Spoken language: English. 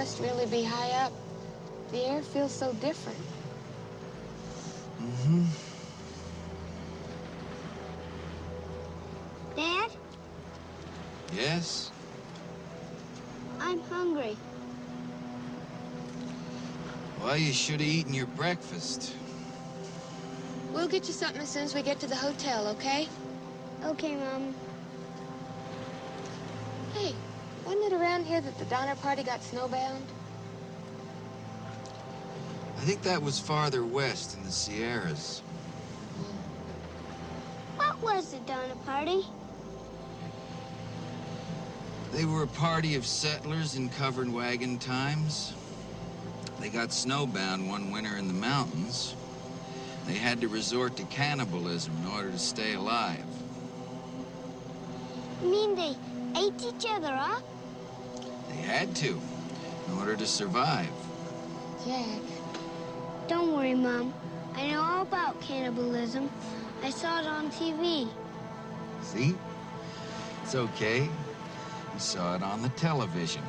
must really be high up. The air feels so different. Mm-hmm. Dad? Yes? I'm hungry. Well, you should have eaten your breakfast. We'll get you something as soon as we get to the hotel, okay? Okay, Mom. Hey, wasn't it around here that the Donner Party got snowbound? I think that was farther west in the Sierras. What was the Donner Party? They were a party of settlers in covered wagon times. They got snowbound one winter in the mountains. They had to resort to cannibalism in order to stay alive. You mean they ate each other up? They had to, in order to survive. Jack. Don't worry, Mom. I know all about cannibalism. I saw it on TV. See? It's okay. You saw it on the television.